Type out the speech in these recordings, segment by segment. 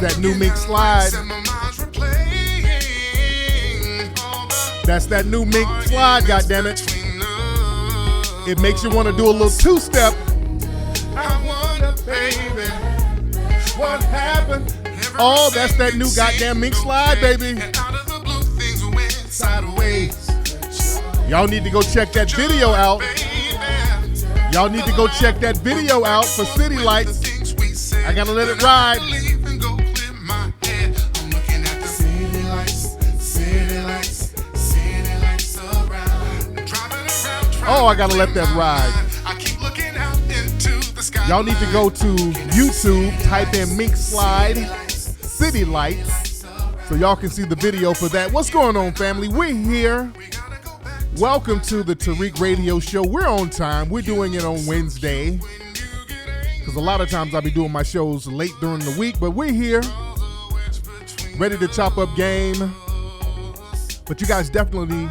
That's that new Mink Slide. That's that new Mink Slide, goddammit. It makes you want to do a little two-step. I wonder, baby, what happened? Oh, that's that new goddamn Mink Slide, baby. Y'all need to go check that video out. Y'all need to go check that video out for City Lights. I gotta let it ride. Oh, I gotta let that ride. Y'all need to go to YouTube, type in Mink Slide City Lights, so y'all can see the video for that. What's going on, family? We're here. Welcome to the Tariq Radio Show. We're on time. We're doing it on Wednesday, because a lot of times I'll be doing my shows late during the week, but we're here, ready to chop up game. But you guys definitely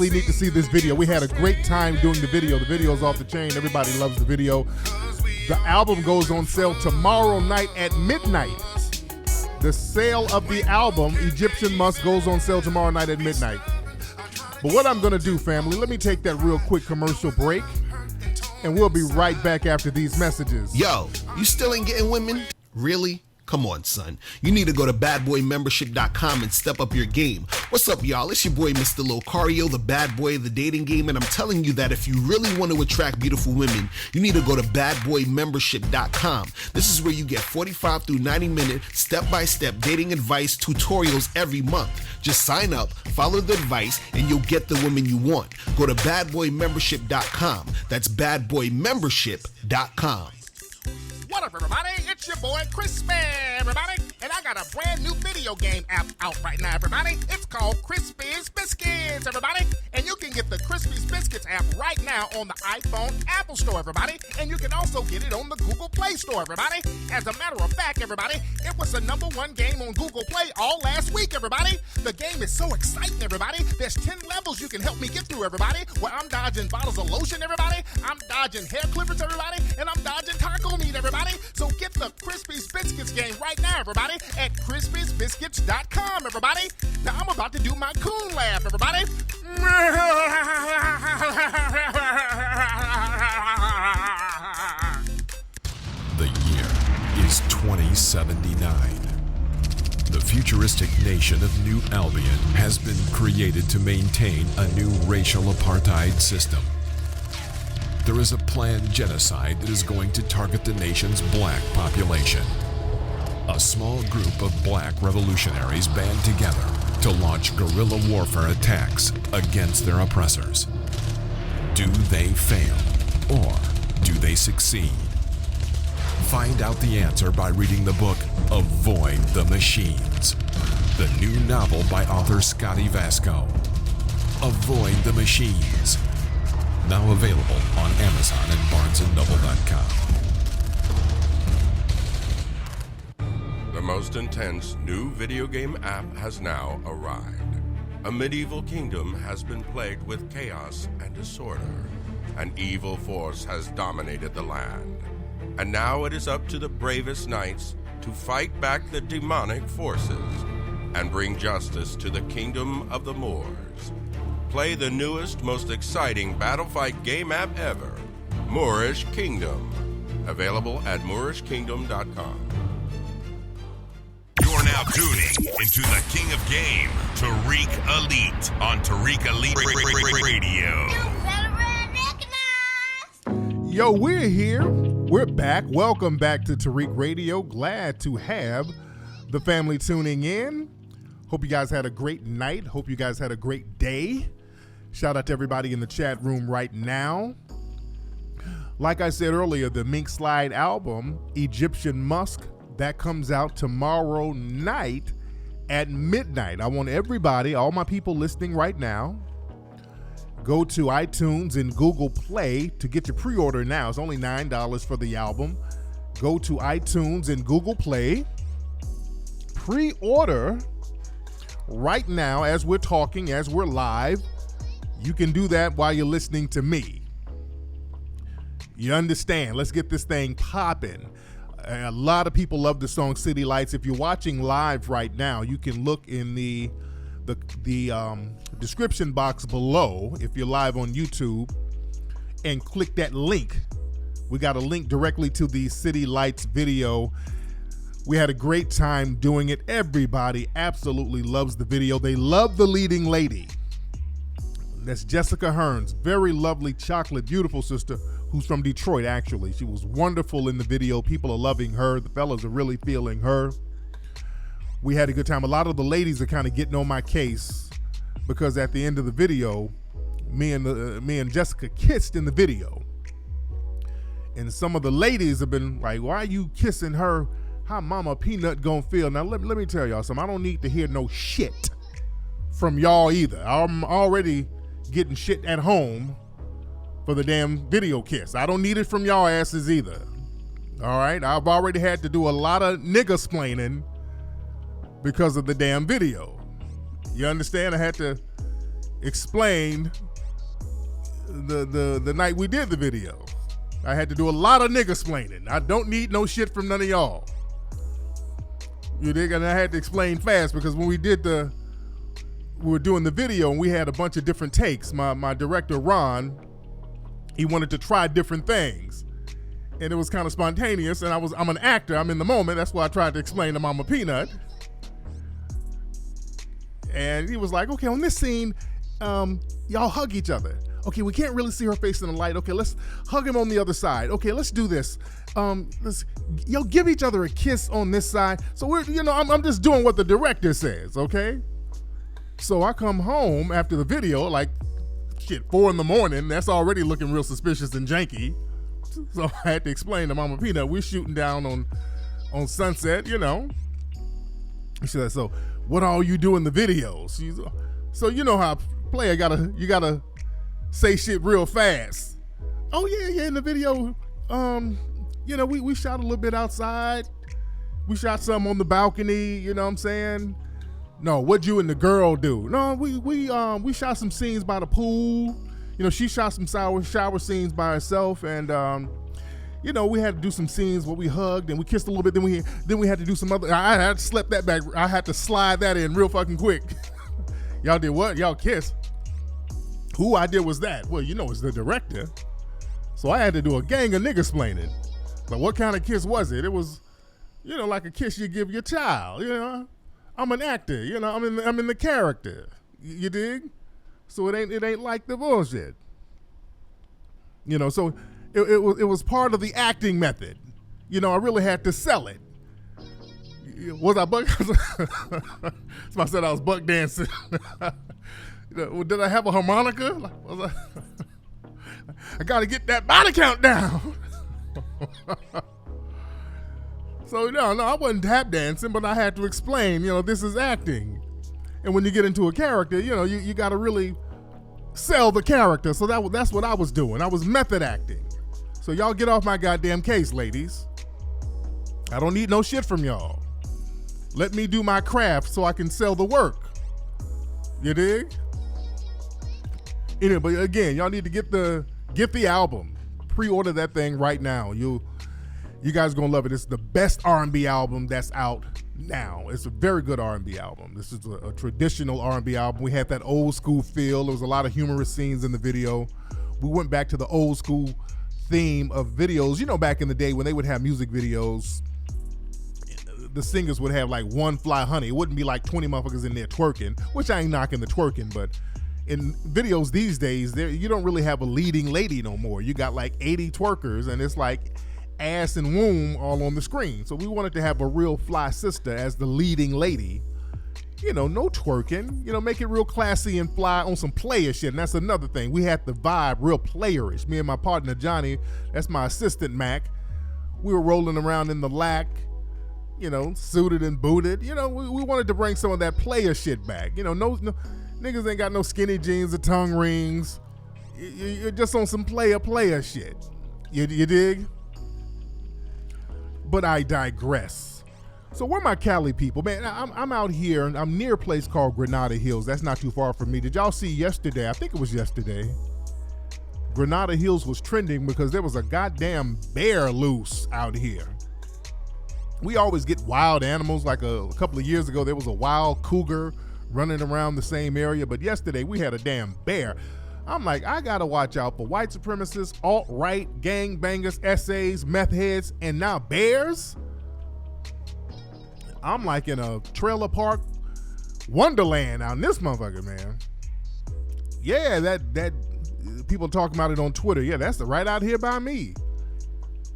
need to see this video. We had a great time doing the video. The video's off the chain. Everybody loves the video. The album goes on sale tomorrow night at midnight. The sale of the album, Egyptian Musk, goes on sale tomorrow night at midnight. But what I'm going to do, family, let me take that real quick commercial break, and we'll be right back after these messages. Yo, you still ain't getting women? Really? Come on, son. You need to go to badboymembership.com and step up your game. What's up, y'all? It's your boy, Mr. Locario, the bad boy of the dating game, and I'm telling you that if you really want to attract beautiful women, you need to go to badboymembership.com. This is where you get 45 through 90-minute step-by-step dating advice tutorials every month. Just sign up, follow the advice, and you'll get the woman you want. Go to badboymembership.com. That's badboymembership.com. What up, everybody? It's your boy, Crispy, everybody. And I got a brand new video game app out right now, everybody. It's called Crispy's Biscuits, everybody. And you can get the Crispy's Biscuits app right now on the iPhone Apple Store, everybody. And you can also get it on the Google Play Store, everybody. As a matter of fact, everybody, it was the #1 game on Google Play all last week, everybody. The game is so exciting, everybody. There's 10 levels you can help me get through, everybody. Where I'm dodging bottles of lotion, everybody. I'm dodging hair clippers, everybody. And I'm dodging taco meat, everybody. So get the Crispy's Biscuits game right now, everybody, at crispysbiscuits.com, everybody. Now I'm about to do my coon laugh, everybody. The year is 2079. The futuristic nation of New Albion has been created to maintain a new racial apartheid system. There is a planned genocide that is going to target the nation's black population. A small group of black revolutionaries band together to launch guerrilla warfare attacks against their oppressors. Do they fail, or do they succeed? Find out the answer by reading the book Avoid the Machines, the new novel by author Scotty Vasco. Avoid the Machines. Now available on Amazon and BarnesandNoble.com. The most intense new video game app has now arrived. A medieval kingdom has been plagued with chaos and disorder. An evil force has dominated the land. And now it is up to the bravest knights to fight back the demonic forces and bring justice to the kingdom of the Moors. Play the newest, most exciting battle fight game app ever, Moorish Kingdom. Available at moorishkingdom.com. You're now tuning into the King of Game, Tariq Elite, on Tariq Elite Radio. Yo, we're here. We're back. Welcome back to Tariq Radio. Glad to have the family tuning in. Hope you guys had a great night. Hope you guys had a great day. Shout out to everybody in the chat room right now. Like I said earlier, the Mink Slide album, Egyptian Musk, that comes out tomorrow night at midnight. I want everybody, all my people listening right now, go to iTunes and Google Play to get your pre-order now. It's only $9 for the album. Go to iTunes and Google Play. Pre-order right now as we're talking, as we're live. You can do that while you're listening to me. You understand? Let's get this thing popping. A lot of people love the song City Lights. If you're watching live right now, you can look in the description box below if you're live on YouTube and click that link. We got a link directly to the City Lights video. We had a great time doing it. Everybody absolutely loves the video. They love the leading lady. That's Jessica Hearns, very lovely, chocolate, beautiful sister who's from Detroit, actually. She was wonderful in the video. People are loving her. The fellas are really feeling her. We had a good time. A lot of the ladies are kind of getting on my case because at the end of the video, me and Jessica kissed in the video. And some of the ladies have been like, why are you kissing her? How Mama Peanut gonna feel? Now, let me tell y'all something. I don't need to hear no shit from y'all either. I'm already getting shit at home for the damn video kiss. I don't need it from y'all asses either. All right? I've already had to do a lot of nigga-splaining because of the damn video. You understand? I had to explain the night we did the video. I had to do a lot of nigga-splaining. I don't need no shit from none of y'all. You dig? And I had to explain fast because when we were doing the video and we had a bunch of different takes. My director, Ron, he wanted to try different things. And it was kind of spontaneous, and I'm an actor, I'm in the moment. That's why I tried to explain to Mama Peanut. And he was like, okay, on this scene, y'all hug each other. Okay, we can't really see her face in the light. Okay, let's hug him on the other side. Okay, let's do this. Let's give each other a kiss on this side. So I'm just doing what the director says, okay? So I come home after the video, like 4 a.m. That's already looking real suspicious and janky. So I had to explain to Mama Peanut, we're shooting down on Sunset, She said, so what all you do in the videos? So you know how a player you gotta say shit real fast. Oh yeah, in the video, we shot a little bit outside. We shot some on the balcony, you know what I'm saying? No, what'd you and the girl do? No, we shot some scenes by the pool. She shot some shower scenes by herself, and we had to do some scenes where we hugged and we kissed a little bit. Then we had to do some other. I had to slip that back. I had to slide that in real fucking quick. Y'all did what? Y'all kissed. Who I did was that? Well, it's the director. So I had to do a gang of nigga-splaining. But what kind of kiss was it? It was, like a kiss you give your child. I'm an actor. I'm in the character. You dig? So it ain't like the bullshit. So it was part of the acting method. I really had to sell it. Was I buck? Somebody said I was buck dancing. Did I have a harmonica? I got to get that body count down. So no, I wasn't tap dancing, but I had to explain, this is acting. And when you get into a character, you got to really sell the character. So that's what I was doing. I was method acting. So y'all get off my goddamn case, ladies. I don't need no shit from y'all. Let me do my craft so I can sell the work. You dig? But again, y'all need to get the album. Pre-order that thing right now. You guys gonna love it. It's the best R&B album that's out now. It's a very good R&B album. This is a traditional R&B album. We had that old school feel. There was a lot of humorous scenes in the video. We went back to the old school theme of videos. Back in the day when they would have music videos, the singers would have like one fly honey. It wouldn't be like 20 motherfuckers in there twerking, which I ain't knocking the twerking, but in videos these days, you don't really have a leading lady no more. You got like 80 twerkers, and it's like ass and womb all on the screen. So we wanted to have a real fly sister as the leading lady. No twerking. Make it real classy and fly on some player shit. And that's another thing. We had the vibe real playerish. Me and my partner Johnny, that's my assistant Mac. We were rolling around in the lack, suited and booted. We wanted to bring some of that player shit back. No niggas ain't got no skinny jeans or tongue rings. You're just on some player shit. You dig? But I digress. So where my Cali people? Man, I'm out here. I'm near a place called Granada Hills. That's not too far from me. Did y'all see yesterday? I think it was yesterday. Granada Hills was trending because there was a goddamn bear loose out here. We always get wild animals. Like a couple of years ago, there was a wild cougar running around the same area. But yesterday, we had a damn bear. I'm like, I gotta watch out for white supremacists, alt-right, gangbangers, essays, meth heads, and now bears? I'm like in a trailer park wonderland out in this motherfucker, man. Yeah, that people talking about it on Twitter. Yeah, that's right out here by me.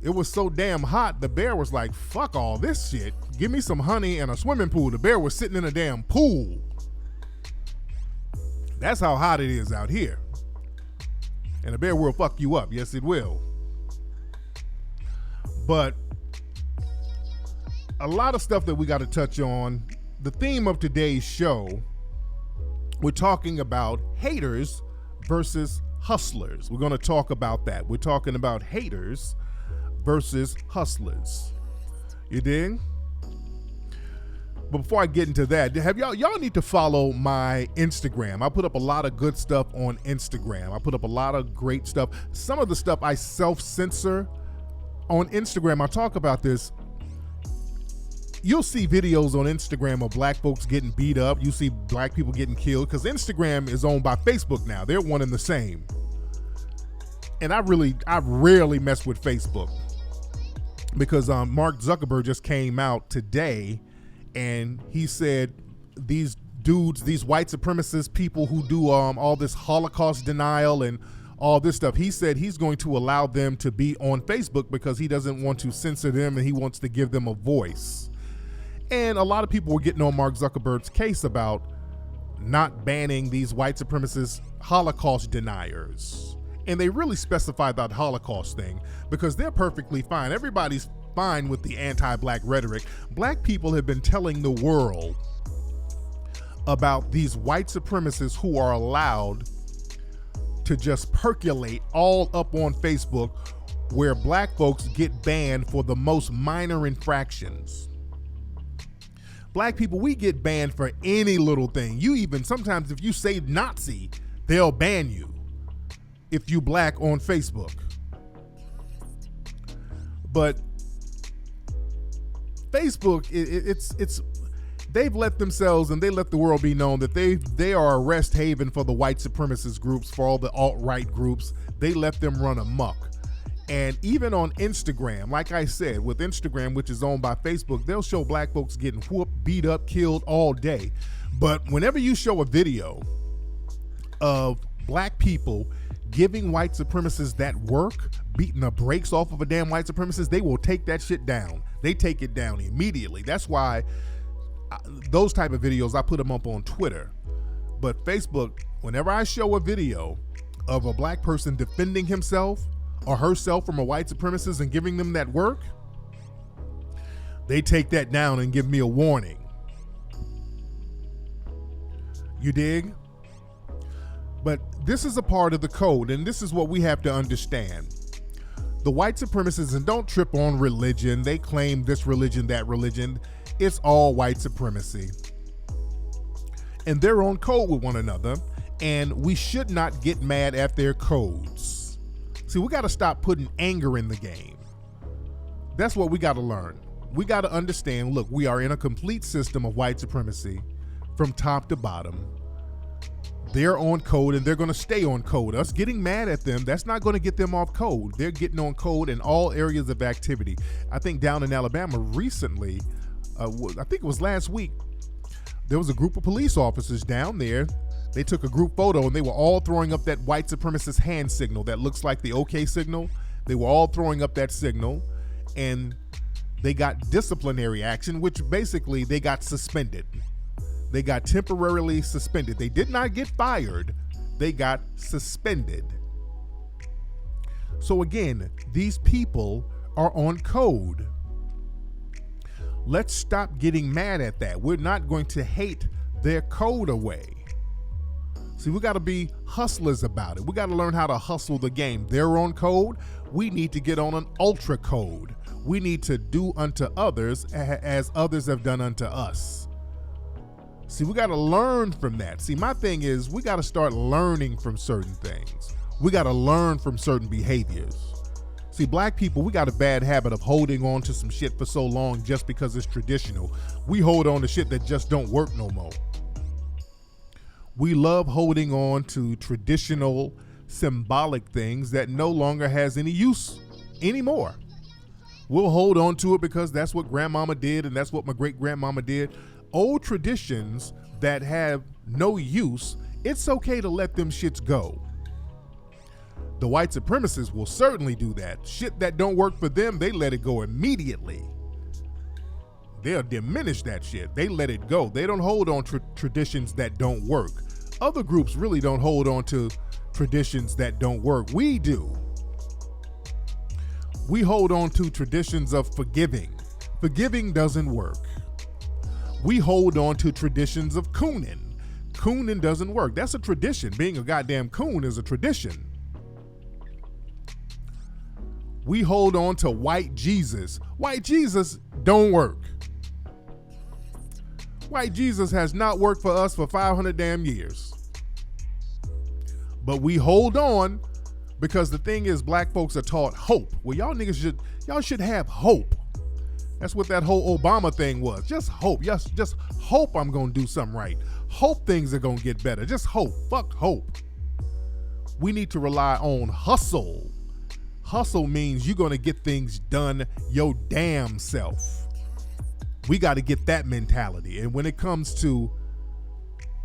It was so damn hot, the bear was like, fuck all this shit. Give me some honey and a swimming pool. The bear was sitting in a damn pool. That's how hot it is out here. And the bear will fuck you up. Yes, it will. But a lot of stuff that we got to touch on. The theme of today's show, we're talking about haters versus hustlers. We're going to talk about that. We're talking about haters versus hustlers. You dig? But before I get into that, have y'all need to follow my Instagram. I put up a lot of good stuff on Instagram. I put up a lot of great stuff. Some of the stuff I self-censor on Instagram. I talk about this. You'll see videos on Instagram of black folks getting beat up. You see black people getting killed because Instagram is owned by Facebook now. They're one and the same. And I rarely mess with Facebook because Mark Zuckerberg just came out today and he said these dudes, these white supremacist people who do all this Holocaust denial and all this stuff, he said he's going to allow them to be on Facebook because he doesn't want to censor them and he wants to give them a voice. And a lot of people were getting on Mark Zuckerberg's case about not banning these white supremacist Holocaust deniers. And they really specified that Holocaust thing because they're perfectly fine. Everybody's fine with the anti-black rhetoric. Black people have been telling the world about these white supremacists who are allowed to just percolate all up on Facebook where black folks get banned for the most minor infractions. Black people, we get banned for any little thing. You even, sometimes if you say Nazi, they'll ban you if you black on Facebook. But Facebook, it's they've let themselves and they let the world be known that they are a rest haven for the white supremacist groups, for all the alt-right groups. They let them run amok. And even on Instagram, like I said, with Instagram, which is owned by Facebook, they'll show black folks getting whooped, beat up, killed all day. But whenever you show a video of black people giving white supremacists that work, beating the brakes off of a damn white supremacist, they will take that shit down. They take it down immediately. That's why those type of videos, I put them up on Twitter. But Facebook, whenever I show a video of a black person defending himself or herself from a white supremacist and giving them that work, they take that down and give me a warning. You dig? But this is a part of the code, and this is what we have to understand. The white supremacists, and don't trip on religion, they claim this religion, that religion, it's all white supremacy. And they're on code with one another, and we should not get mad at their codes. See, we got to stop putting anger in the game. That's what we got to learn. We got to understand, look, we are in a complete system of white supremacy from top to bottom. They're on code and they're going to stay on code. Us getting mad at them, that's not going to get them off code. They're getting on code in all areas of activity. I think down in Alabama recently, I think it was last week, there was a group of police officers down there. They took a group photo and they were all throwing up that white supremacist hand signal that looks like the OK signal. They were all throwing up that signal and they got disciplinary action, which basically they got suspended. They got temporarily suspended. They did not get fired. They got suspended. So again, these people are on code. Let's stop getting mad at that. We're not going to hate their code away. See, we got to be hustlers about it. We got to learn how to hustle the game. They're on code. We need to get on an ultra code. We need to do unto others as others have done unto us. See, we got to learn from that. See, my thing is we got to start learning from certain things. We got to learn from certain behaviors. See, black people, we got a bad habit of holding on to some shit for so long just because it's traditional. We hold on to shit that just don't work no more. We love holding on to traditional symbolic things that no longer has any use anymore. We'll hold on to it because that's what grandmama did and that's what my great grandmama did. Old traditions that have no use, it's okay to let them shits go. The white supremacists will certainly do that. Shit that don't work for them, they let it go immediately. They'll diminish that shit. They let it go. They don't hold on to traditions that don't work. Other groups really don't hold on to traditions that don't work. We do. We hold on to traditions of forgiving. Forgiving doesn't work. We hold on to traditions of cooning. Cooning doesn't work. That's a tradition. Being a goddamn coon is a tradition. We hold on to white Jesus. White Jesus don't work. White Jesus has not worked for us for 500 damn years. But we hold on because the thing is, black folks are taught hope. Well, y'all niggas should have hope. That's what that whole Obama thing was. Just hope. Just hope I'm gonna do something right. Hope things are gonna get better. Just hope. Fuck hope. We need to rely on hustle. Hustle means you're gonna get things done your damn self. We got to get that mentality. And when it comes to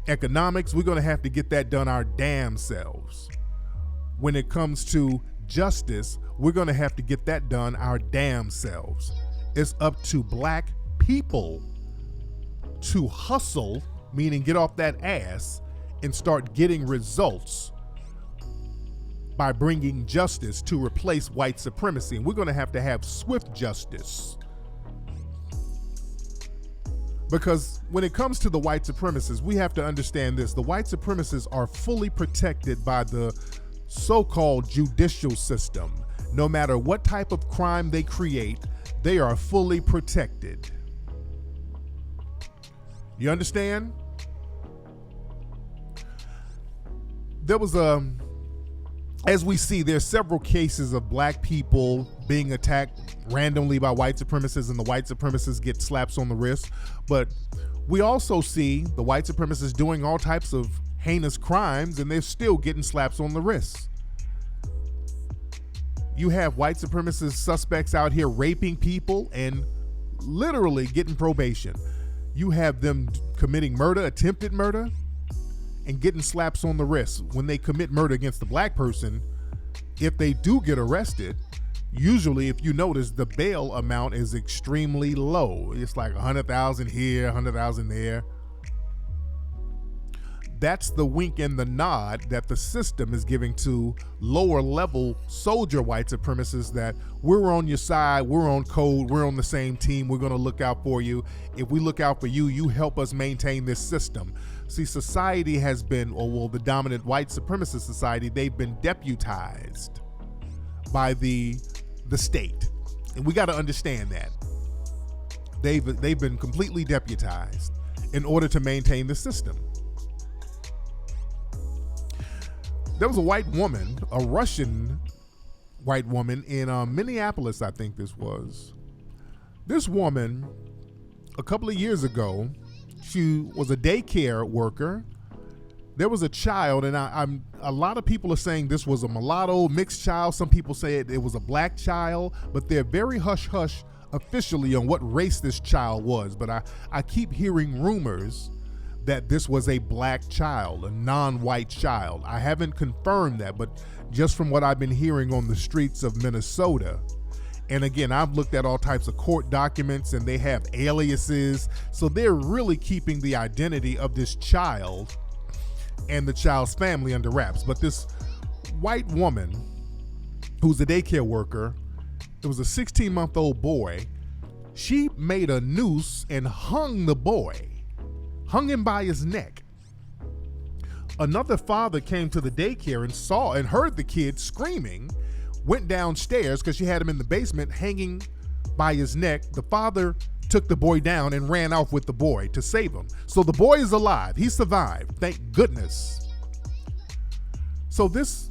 economics, we're going to have to get that done our damn selves. When it comes to justice, we're going to have to get that done our damn selves. It's up to black people to hustle, meaning get off that ass and start getting results by bringing justice to replace white supremacy. And we're going to have swift justice. Because when it comes to the white supremacists, we have to understand this. The white supremacists are fully protected by the so-called judicial system. No matter what type of crime they create, they are fully protected. You understand? There was as we see, there's several cases of black people being attacked randomly by white supremacists, and the white supremacists get slaps on the wrist. But we also see the white supremacists doing all types of heinous crimes, and they're still getting slaps on the wrist. You have white supremacist suspects out here raping people and literally getting probation. You have them committing murder, attempted murder, and getting slaps on the wrist. When they commit murder against a black person, if they do get arrested, usually, if you notice, the bail amount is extremely low. It's like 100,000 here, 100,000 there. That's the wink and the nod that the system is giving to lower level soldier white supremacists, that we're on your side, we're on code, we're on the same team, we're gonna look out for you. If we look out for you, you help us maintain this system. See, society has been, or well, the dominant white supremacist society, they've been deputized by the state. And we gotta understand that. They've been completely deputized in order to maintain the system. There was a white woman, a Russian white woman in Minneapolis, I think this was. This woman, a couple of years ago, she was a daycare worker. There was a child, and a lot of people are saying this was a mulatto mixed child. Some people say it was a black child, but they're very hush-hush officially on what race this child was. But I keep hearing rumors that this was a black child, a non-white child. I haven't confirmed that, but just from what I've been hearing on the streets of Minnesota. And again, I've looked at all types of court documents, and they have aliases. So they're really keeping the identity of this child and the child's family under wraps. But this white woman, who's a daycare worker, it was a 16-month-old boy. She made a noose and hung the boy. Hung him by his neck. Another father came to the daycare and saw and heard the kid screaming, went downstairs because she had him in the basement hanging by his neck. The father took the boy down and ran off with the boy to save him. So the boy is alive. He survived. Thank goodness. So this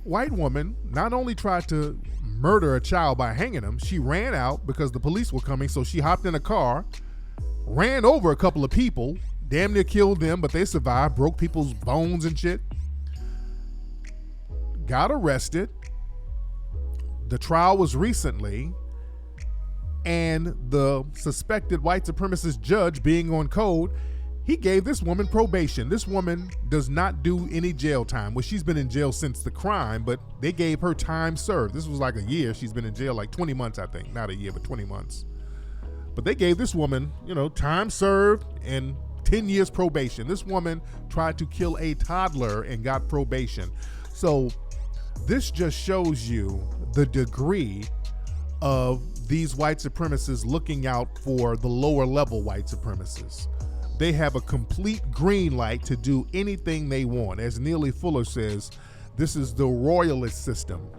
white woman not only tried to murder a child by hanging him, she ran out because the police were coming, so she hopped in a car, ran over a couple of people, damn near killed them, but they survived, broke people's bones and shit, got arrested. The trial was recently, and the suspected white supremacist judge, being on code, he gave this woman probation. This woman does not do any jail time. Well, she's been in jail since the crime, but they gave her time served. This was like a year. She's been in jail like 20 months, I think. Not a year, but 20 months. But they gave this woman, time served and 10 years probation. This woman tried to kill a toddler and got probation. So this just shows you the degree of these white supremacists looking out for the lower level white supremacists. They have a complete green light to do anything they want. As Neely Fuller says, this is the royalist system.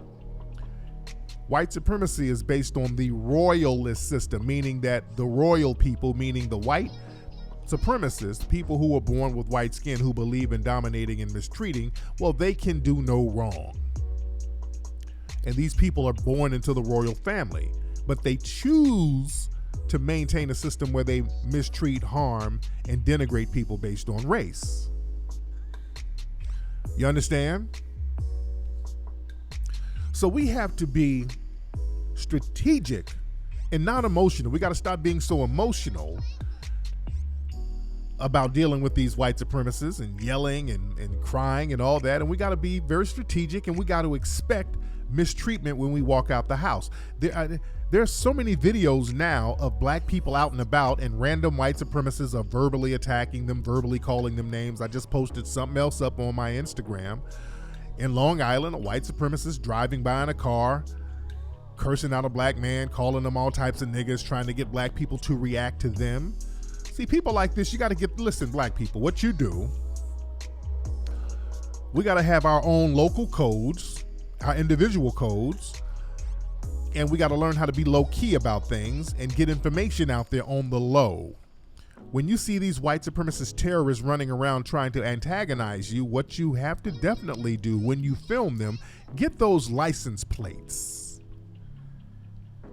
White supremacy is based on the royalist system, meaning that the royal people, meaning the white supremacists, people who were born with white skin who believe in dominating and mistreating, well, they can do no wrong. And these people are born into the royal family, but they choose to maintain a system where they mistreat, harm, and denigrate people based on race. You understand? So we have to be strategic and not emotional. We got to stop being so emotional about dealing with these white supremacists and yelling and crying and all that. And we got to be very strategic, and we got to expect mistreatment when we walk out the house. There's so many videos now of black people out and about, and random white supremacists are verbally attacking them, verbally calling them names. I just posted something else up on my Instagram. In Long Island, a white supremacist driving by in a car, cursing out a black man, calling them all types of niggas, trying to get black people to react to them. See, people like this, you got to listen, black people, what you do, we got to have our own local codes, our individual codes, and we got to learn how to be low key about things and get information out there on the low. When you see these white supremacist terrorists running around trying to antagonize you, what you have to definitely do when you film them, get those license plates.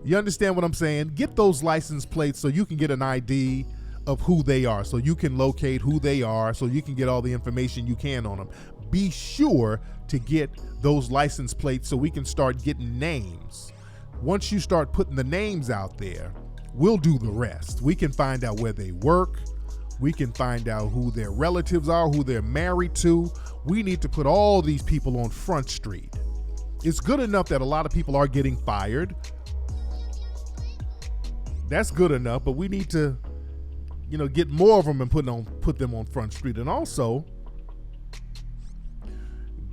You understand what I'm saying? Get those license plates so you can get an ID of who they are, so you can locate who they are, so you can get all the information you can on them. Be sure to get those license plates so we can start getting names. Once you start putting the names out there, we'll do the rest. We can find out where they work. We can find out who their relatives are, who they're married to. We need to put all these people on Front Street. It's good enough that a lot of people are getting fired. That's good enough, but we need to, get more of them and put them on Front Street. And also,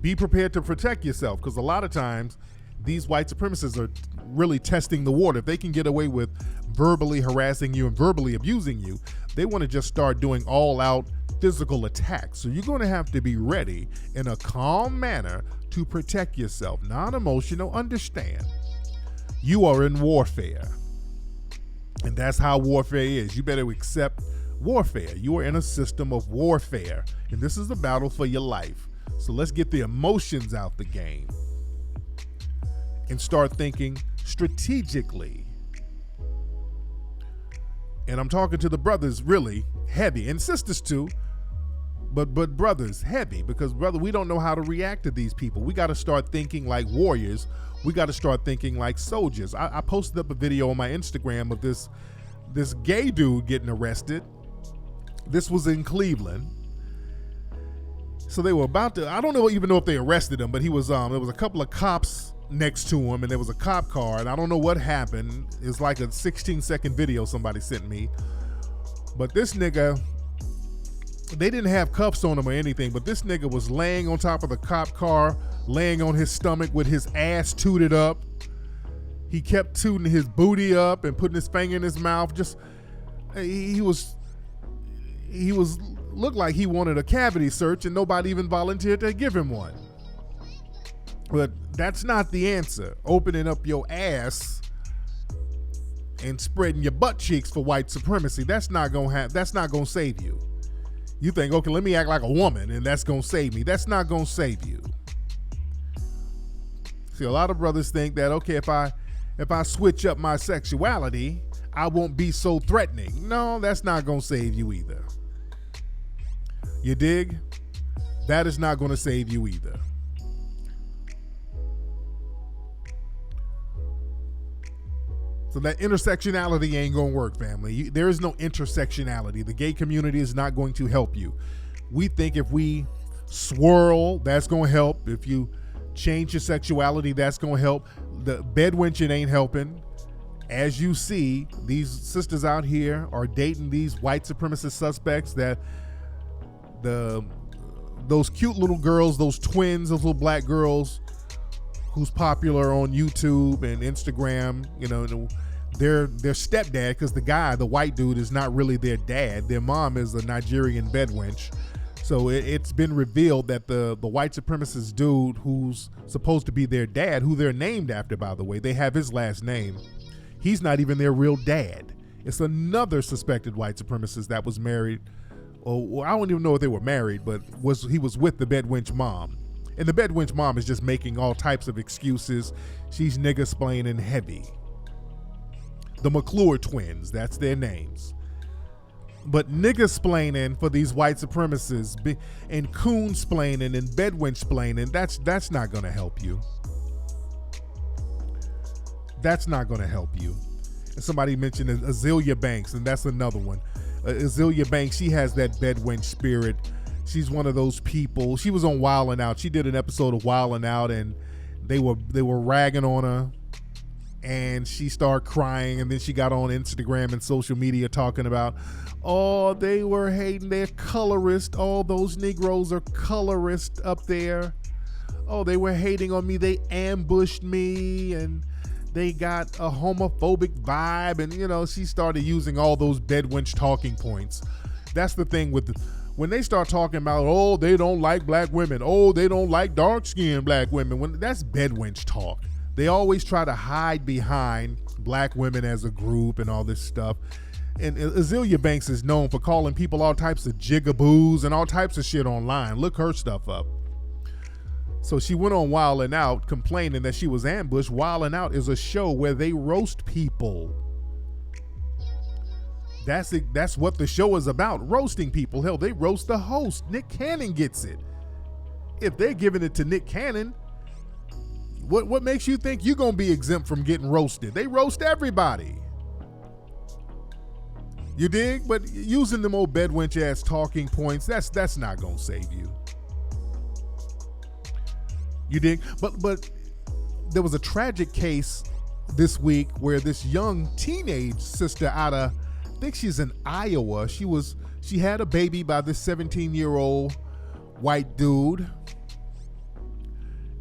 be prepared to protect yourself, because a lot of times these white supremacists are really testing the water. If they can get away with verbally harassing you and verbally abusing you, they want to just start doing all-out physical attacks. So you're going to have to be ready in a calm manner to protect yourself. Non-emotional, understand. You are in warfare. And that's how warfare is. You better accept warfare. You are in a system of warfare. And this is a battle for your life. So let's get the emotions out the game and start thinking strategically. And I'm talking to the brothers really heavy, and sisters too, but brothers heavy, because brother, we don't know how to react to these people. We got to start thinking like warriors. We got to start thinking like soldiers. I posted up a video on my Instagram of this gay dude getting arrested. This was in Cleveland. So they were about to, I don't even know if they arrested him, but he was, there was a couple of cops next to him, and there was a cop car, and I don't know what happened. It's like a 16-second video somebody sent me. But this nigga, they didn't have cuffs on him or anything, but this nigga was laying on top of the cop car, laying on his stomach with his ass tooted up. He kept tooting his booty up and putting his finger in his mouth. Just, he was looked like he wanted a cavity search, and nobody even volunteered to give him one. But that's not the answer. Opening up your ass and spreading your butt cheeks for white supremacy, that's not gonna save you. You think, okay, let me act like a woman and that's gonna save me. That's not gonna save you. See, a lot of brothers think that, okay, if I switch up my sexuality, I won't be so threatening. No, that's not going to save you either. You dig? That is not going to save you either. So that intersectionality ain't going to work, family. There is no intersectionality. The gay community is not going to help you. We think if we swirl, that's going to help. If you change your sexuality, that's going to help. The bedwenching ain't helping. As you see, these sisters out here are dating these white supremacist suspects that those cute little girls, those twins, those little black girls who's popular on YouTube and Instagram, you know, their stepdad, because the white dude, is not really their dad. Their mom is a Nigerian bedwench. So it's been revealed that the white supremacist dude who's supposed to be their dad, who they're named after, by the way, they have his last name, he's not even their real dad. It's another suspected white supremacist that was married. Oh, I don't even know if they were married, but he was with the bedwench mom. And the bedwench mom is just making all types of excuses. She's nigga-splaining heavy. The McClure twins, that's their names. But nigga-splaining for these white supremacists and coon-splaining and bedwench-splaining, that's not going to help you. That's not going to help you. And somebody mentioned Azealia Banks, and that's another one. Azealia Banks, she has that bedwench spirit. She's one of those people. She was on Wildin' Out. She did an episode of Wildin' Out, and they were ragging on her, and she started crying, and then she got on Instagram and social media talking about, oh, they were hating, they're colorist. All those Negroes are colorist up there. Oh, they were hating on me. They ambushed me, and they got a homophobic vibe. And, you know, she started using all those bedwench talking points. That's the thing with when they start talking about, oh, they don't like black women. Oh, they don't like dark-skinned black women. That's bedwench talk. They always try to hide behind black women as a group and all this stuff. And Azealia Banks is known for calling people all types of jigaboos and all types of shit online. Look her stuff up. So she went on Wildin' Out complaining that she was ambushed. Wildin' Out is a show where they roast people. That's what the show is about, roasting people. Hell, they roast the host. Nick Cannon gets it. If they're giving it to Nick Cannon, what makes you think you're going to be exempt from getting roasted? They roast everybody. You dig? But using them old bedwench ass talking points, that's not going to save you. You dig? But there was a tragic case this week where this young teenage sister out of, I think she's in Iowa. She had a baby by this 17-year-old white dude.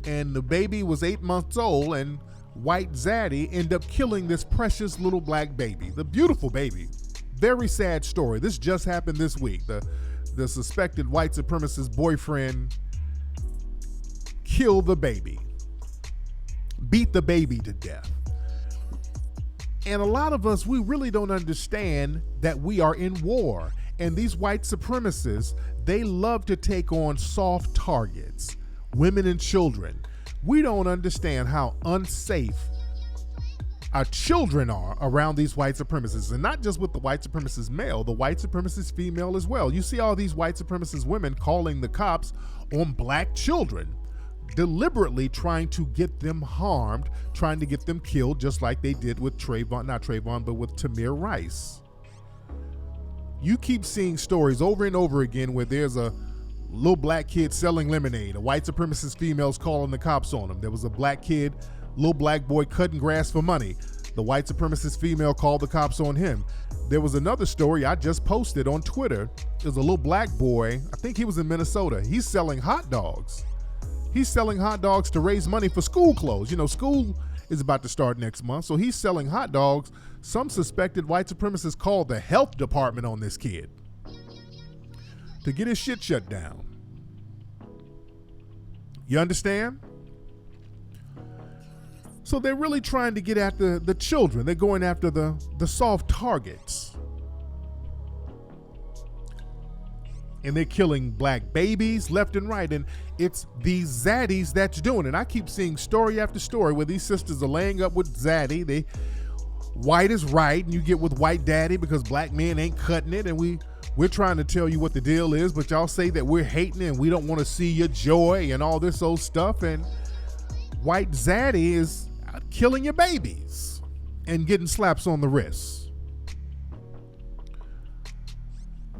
And the baby was 8 months old, and white zaddy ended up killing this precious little black baby, the beautiful baby. Very sad story. This just happened this week. The suspected white supremacist boyfriend killed the baby, beat the baby to death. And a lot of us, we really don't understand that we are in war. And these white supremacists, they love to take on soft targets, women and children. We don't understand how unsafe our children are around these white supremacists. And not just with the white supremacist male, the white supremacist female as well. You see all these white supremacist women calling the cops on black children, deliberately trying to get them harmed, trying to get them killed, just like they did with not Trayvon, but with Tamir Rice. You keep seeing stories over and over again where there's a little black kid selling lemonade, a white supremacist female's calling the cops on him. There was a black kid, little black boy cutting grass for money. The white supremacist female called the cops on him. There was another story I just posted on Twitter. There's a little black boy, I think he was in Minnesota. He's selling hot dogs. He's selling hot dogs to raise money for school clothes. You know, school is about to start next month, so he's selling hot dogs. Some suspected white supremacists called the health department on this kid to get his shit shut down. You understand? So they're really trying to get after the children. They're going after the soft targets. And they're killing black babies left and right. And it's these zaddies that's doing it. I keep seeing story after story where these sisters are laying up with zaddy. White is right, and you get with white daddy because black men ain't cutting it. And we're trying to tell you what the deal is, but y'all say that we're hating and we don't want to see your joy and all this old stuff. And white zaddy is killing your babies and getting slaps on the wrists.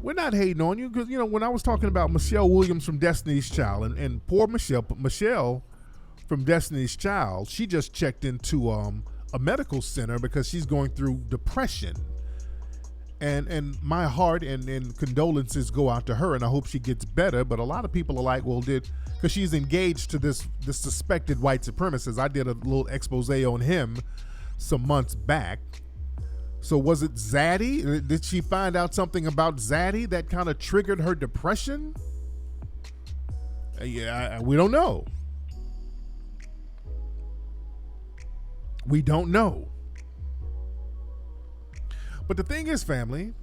We're not hating on you because, when I was talking about Michelle Williams from Destiny's Child and poor Michelle from Destiny's Child, she just checked into a medical center because she's going through depression. And my heart and condolences go out to her, and I hope she gets better. But a lot of people are like, well, because she's engaged to this suspected white supremacist. I did a little expose on him some months back. So was it Zaddy? Did she find out something about Zaddy that kind of triggered her depression? We don't know. We don't know. But the thing is, family,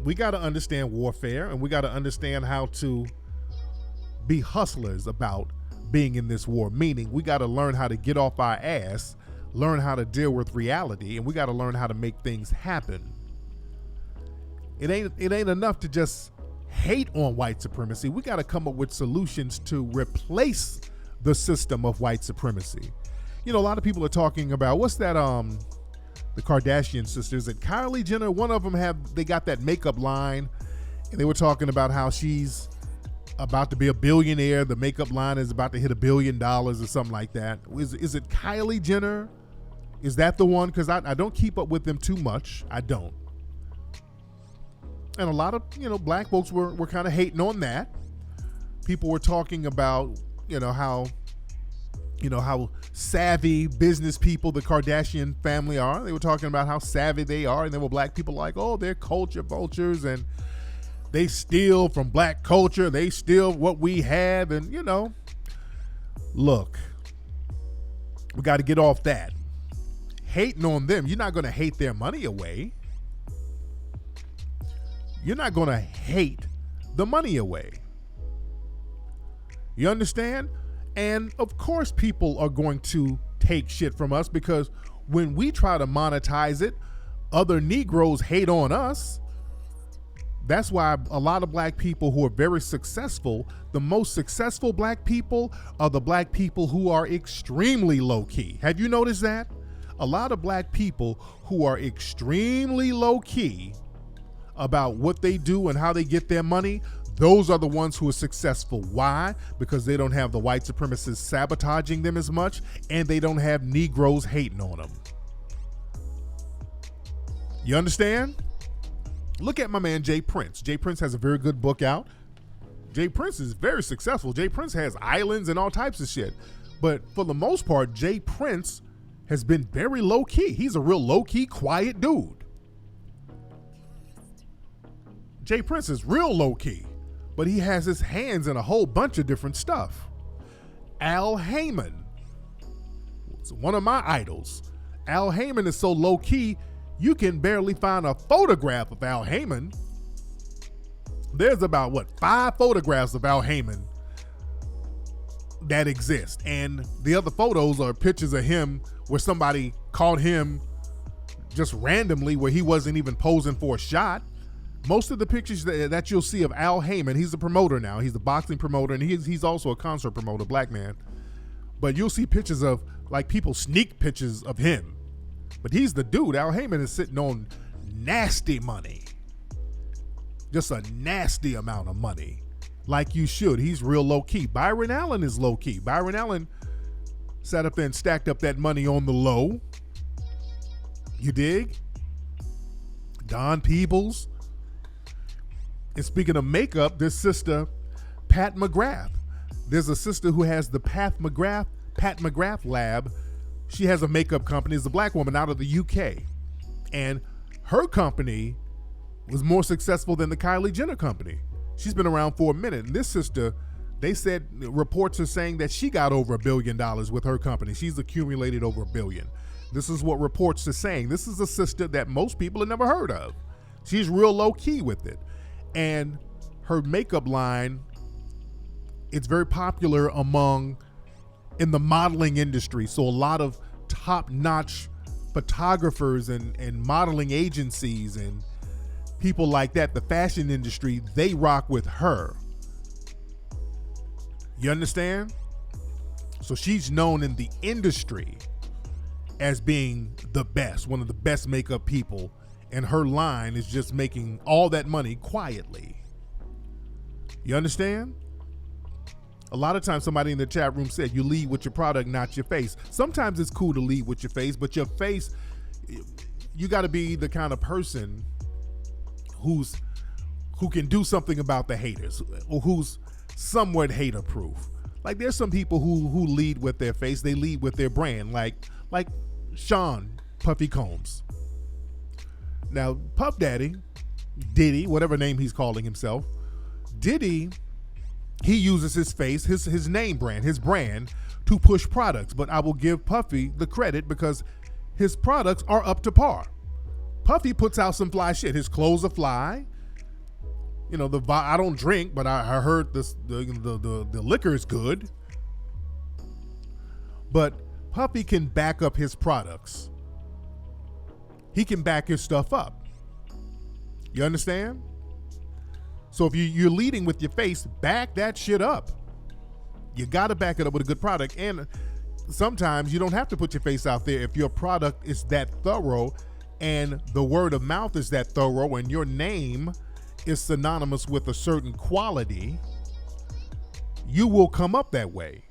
we got to understand warfare, and we got to understand how to be hustlers about being in this war. Meaning we got to learn how to get off our ass, learn how to deal with reality, and we got to learn how to make things happen. It ain't enough to just hate on white supremacy. We got to come up with solutions to replace the system of white supremacy. A lot of people are talking about what's that the Kardashian sisters and Kylie Jenner. One of them they got that makeup line, and they were talking about how she's about to be a billionaire. The makeup line is about to hit $1 billion or something like that. Is it Kylie Jenner? Is that the one? Because I don't keep up with them too much. I don't. And a lot of, black folks were kind of hating on that. People were talking about, how savvy business people the Kardashian family are. They were talking about how savvy they are. And there were black people like, oh, they're culture vultures and they steal from black culture. They steal what we have. And, look, we got to get off that. Hating on them, you're not going to hate their money away. You're not going to hate the money away. You understand? And of course people are going to take shit from us because when we try to monetize it, other Negroes hate on us. That's why a lot of black people who are very successful, the most successful black people are the black people who are extremely low key. Have you noticed that? A lot of black people who are extremely low key about what they do and how they get their money, those are the ones who are successful. Why? Because they don't have the white supremacists sabotaging them as much, and they don't have Negroes hating on them. You understand? Look at my man Jay Prince. Jay Prince has a very good book out. Jay Prince is very successful. Jay Prince has islands and all types of shit. But for the most part, Jay Prince has been very low key. He's a real low key, quiet dude. Jay Prince is real low key, but he has his hands in a whole bunch of different stuff. Al Heyman, it's one of my idols. Al Heyman is so low key, you can barely find a photograph of Al Heyman. There's about 5 photographs of Al Heyman that exist, and the other photos are pictures of him where somebody caught him just randomly where he wasn't even posing for a shot. Most of the pictures that you'll see of Al Heyman, he's a promoter now. He's a boxing promoter, and he's also a concert promoter, black man. But you'll see pictures of, people sneak pictures of him. But he's the dude. Al Heyman is sitting on nasty money. Just a nasty amount of money. Like you should. He's real low-key. Byron Allen is low-key. Byron Allen sat up there and stacked up that money on the low. You dig? Don Peebles. And speaking of makeup, this sister, Pat McGrath. There's a sister who has the Pat McGrath lab. She has a makeup company. It's a black woman out of the UK. And her company was more successful than the Kylie Jenner company. She's been around for a minute. And this sister, they said, reports are saying that she got over $1 billion with her company. She's accumulated over $1 billion. This is what reports are saying. This is a sister that most people have never heard of. She's real low key with it. And her makeup line, it's very popular in the modeling industry. So a lot of top-notch photographers and modeling agencies and people like that, the fashion industry, they rock with her. You understand? So she's known in the industry as being the best, one of the best makeup people, and her line is just making all that money quietly. You understand? A lot of times somebody in the chat room said you lead with your product, not your face. Sometimes it's cool to lead with your face, but your face, you got to be the kind of person who can do something about the haters, or who's somewhat hater proof. Like there's some people who lead with their face, they lead with their brand, like Sean Puffy Combs. Now Puff Daddy, Diddy, whatever name he's calling himself, Diddy, he uses his face, his name brand, his brand to push products. But I will give Puffy the credit because his products are up to par. Puffy puts out some fly shit. His clothes are fly. You know, I don't drink, but I heard the liquor is good. But Puffy can back up his products. He can back his stuff up. You understand? So if you're leading with your face, back that shit up. You got to back it up with a good product. And sometimes you don't have to put your face out there if your product is that thorough and the word of mouth is that thorough and your name is synonymous with a certain quality, you will come up that way.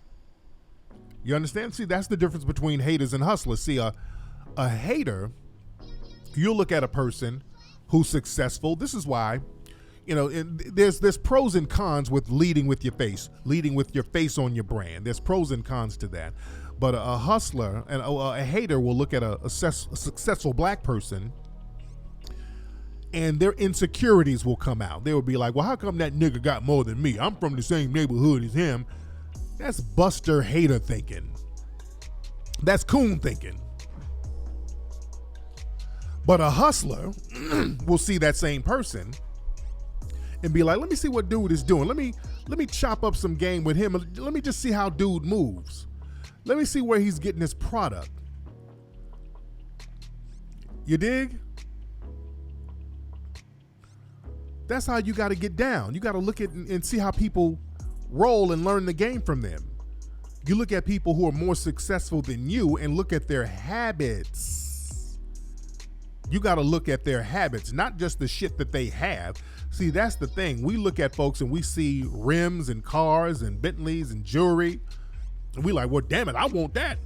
You understand? See, that's the difference between haters and hustlers. See, a hater, you'll look at a person who's successful. This is why, you know, there's pros and cons with leading with your face on your brand. There's pros and cons to that. But a hustler and a hater will look at a successful black person and their insecurities will come out. They will be like, well, how come that nigga got more than me? I'm from the same neighborhood as him. That's Buster hater thinking. That's coon thinking. But a hustler will see that same person and be like, let me see what dude is doing. Let me chop up some game with him. Let me just see how dude moves. Let me see where he's getting his product. You dig? That's how you got to get down. You got to look at and see how people roll and learn the game from them. You look at people who are more successful than you and look at their habits. You got to look at their habits, not just the shit that they have. See, that's the thing. We look at folks and we see rims and cars and Bentleys and jewelry. And we like, well, damn it, I want that.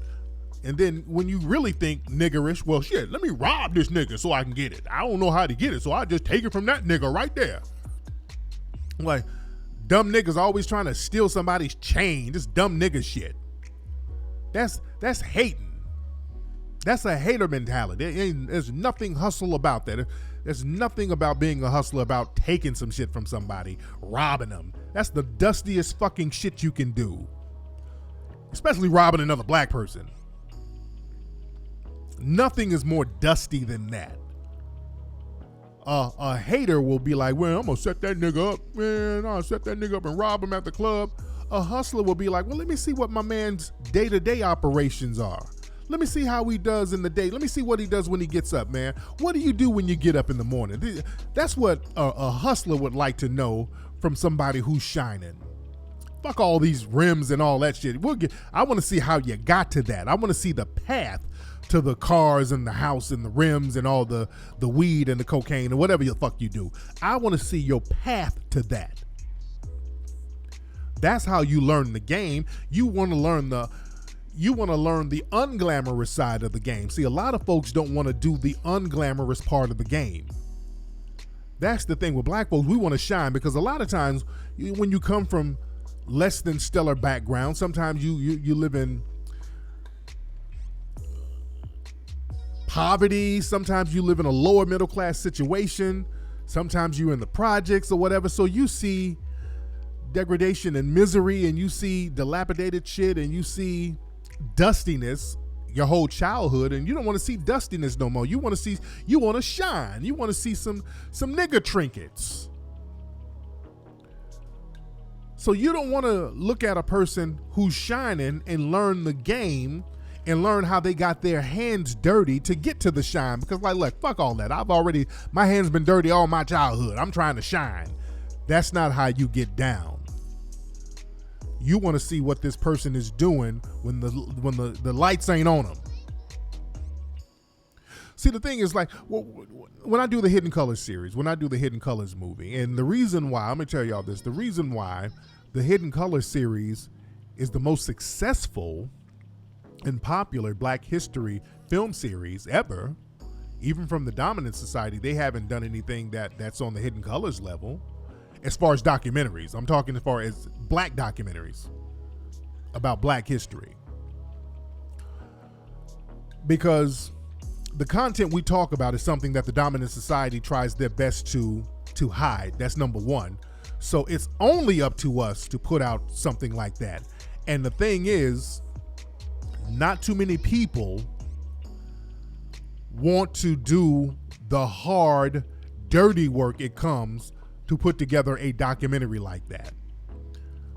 And then when you really think niggerish, well, shit, let me rob this nigga so I can get it. I don't know how to get it, so I just take it from that nigga right there. Like, dumb niggas always trying to steal somebody's chain. This dumb nigga shit. That's hating. That's a hater mentality. There's nothing hustle about that. There's nothing about being a hustler about taking some shit from somebody, robbing them. That's the dustiest fucking shit you can do. Especially robbing another black person. Nothing is more dusty than that. A hater will be like, well, I'm gonna set that nigga up, man. I'll set that nigga up and rob him at the club. A hustler will be like, well, let me see what my man's day-to-day operations are. Let me see how he does in the day. Let me see what he does when he gets up, man. What do you do when you get up in the morning? That's what a hustler would like to know from somebody who's shining. Fuck all these rims and all that shit. I want to see how you got to that. I want to see the path to the cars and the house and the rims and all the weed and the cocaine and whatever the fuck you do. I want to see your path to that. That's how you learn the game. You want to learn the unglamorous side of the game. See, a lot of folks don't want to do the unglamorous part of the game. That's the thing with black folks. We want to shine because a lot of times when you come from less than stellar background, sometimes you live in poverty, sometimes you live in a lower middle class situation, sometimes you're in the projects or whatever, so you see degradation and misery and you see dilapidated shit and you see dustiness your whole childhood, and you don't want to see dustiness no more. You want to shine. You want to see some nigga trinkets. So you don't want to look at a person who's shining and learn the game and learn how they got their hands dirty to get to the shine. Because like, look, fuck all that. My hands been dirty all my childhood. I'm trying to shine. That's not how you get down. You want to see what this person is doing when the lights ain't on them. See, the thing is, like, when I do the Hidden Colors series, when I do the Hidden Colors movie, and the reason why, I'm going to tell y'all this, the reason why the Hidden Colors series is the most successful and popular Black history film series ever, even from the Dominant Society, they haven't done anything that's on the Hidden Colors level as far as documentaries. I'm talking as far as Black documentaries about Black history. Because the content we talk about is something that the Dominant Society tries their best to hide. That's number one. So it's only up to us to put out something like that. And the thing is, not too many people want to do the hard, dirty work it comes to put together a documentary like that.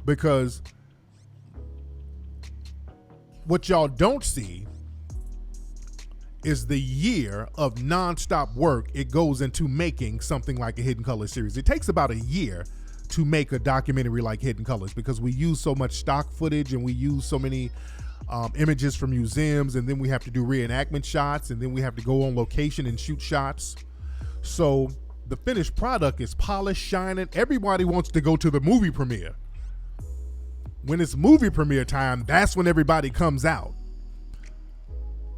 Because what y'all don't see is the year of nonstop work it goes into making something like a Hidden Colors series. It takes about a year to make a documentary like Hidden Colors because we use so much stock footage and we use so many images from museums, and then we have to do reenactment shots, and then we have to go on location and shoot shots. So the finished product is polished, shining. Everybody wants to go to the movie premiere. When it's movie premiere time, that's when everybody comes out.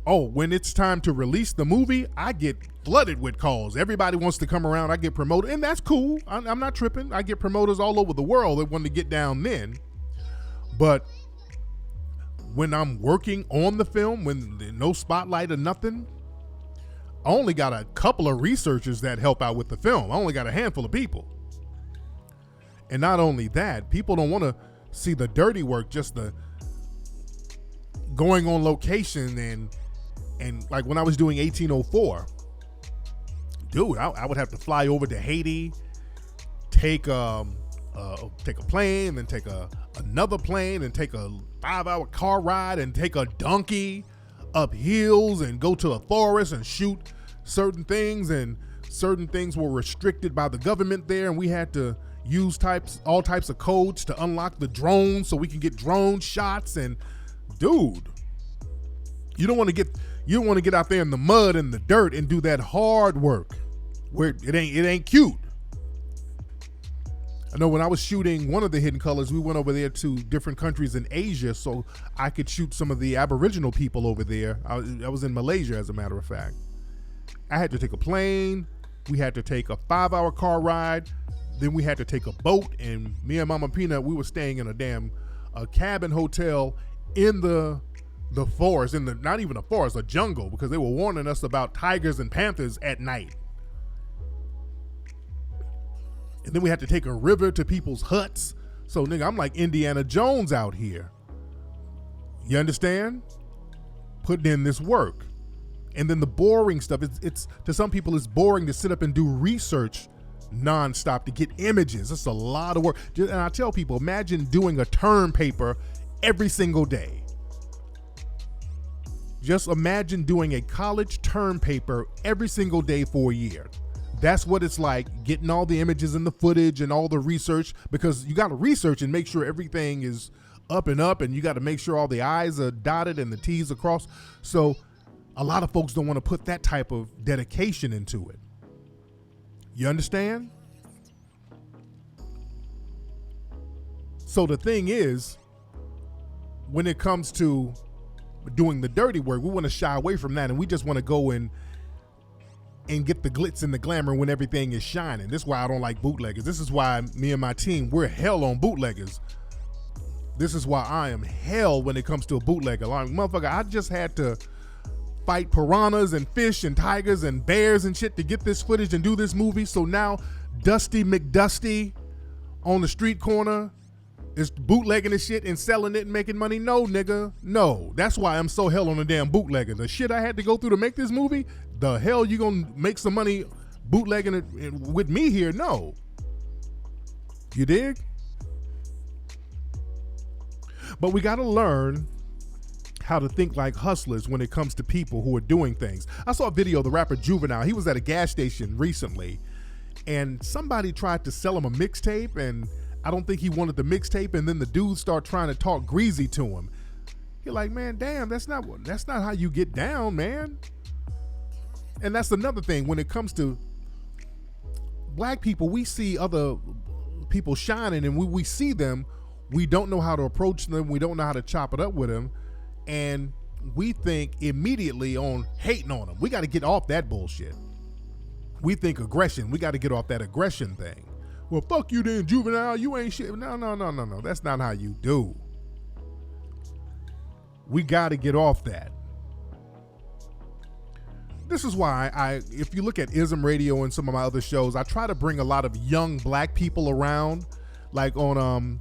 Oh, when it's time to release the movie, I get flooded with calls. Everybody wants to come around. I get promoted, and that's cool. I'm not tripping. I get promoters all over the world that want to get down then. But when I'm working on the film, when there's no spotlight or nothing, I only got a couple of researchers that help out with the film. I only got a handful of people. And not only that, people don't want to see the dirty work, just the going on location and like when I was doing 1804, dude, I would have to fly over to Haiti, take a plane, then take another plane, and take a 5-hour car ride, and take a donkey up hills and go to the forest and shoot certain things, and certain things were restricted by the government there, and we had to use all types of codes to unlock the drones so we can get drone shots. And dude, you don't want to get out there in the mud and the dirt and do that hard work where it ain't cute. I know when I was shooting one of the Hidden Colors, we went over there to different countries in Asia so I could shoot some of the Aboriginal people over there. I was in Malaysia, as a matter of fact. I had to take a plane. We had to take a 5-hour car ride. Then we had to take a boat, and me and Mama Peanut, we were staying in a cabin hotel in the forest, not even a forest, a jungle, because they were warning us about tigers and panthers at night. And then we had to take a river to people's huts. So nigga, I'm like Indiana Jones out here. You understand? Putting in this work. And then the boring stuff, it's to some people it's boring to sit up and do research nonstop to get images. It's a lot of work. And I tell people, imagine doing a term paper every single day. Just imagine doing a college term paper every single day for a year. That's what it's like, getting all the images and the footage and all the research, because you got to research and make sure everything is up, and you got to make sure all the I's are dotted and the T's are crossed. So a lot of folks don't want to put that type of dedication into it. You understand? So the thing is, when it comes to doing the dirty work, we want to shy away from that, and we just want to go in and get the glitz and the glamour when everything is shining. This is why I don't like bootleggers. This is why me and my team, we're hell on bootleggers. This is why I am hell when it comes to a bootlegger. Like, motherfucker, I just had to fight piranhas and fish and tigers and bears and shit to get this footage and do this movie. So now Dusty McDusty on the street corner is bootlegging this shit and selling it and making money. No, nigga, no. That's why I'm so hell on the damn bootlegger. The shit I had to go through to make this movie, the hell you gonna make some money bootlegging it with me here? No. You dig? But we got to learn how to think like hustlers when it comes to people who are doing things. I saw a video of the rapper Juvenile. He was at a gas station recently, and somebody tried to sell him a mixtape, and I don't think he wanted the mixtape, and then the dude started trying to talk greasy to him. You're like, man, damn, that's not how you get down, man. And that's another thing. When it comes to black people, we see other people shining, and we see them, we don't know how to approach them, we don't know how to chop it up with them, and we think immediately on hating on them. We got to get off that bullshit. We think aggression, we got to get off that aggression thing. Well, fuck you then, Juvenile, you ain't shit. No, that's not how you do. We got to get off that. This is why if you look at Ism Radio and some of my other shows, I try to bring a lot of young black people around. Like on,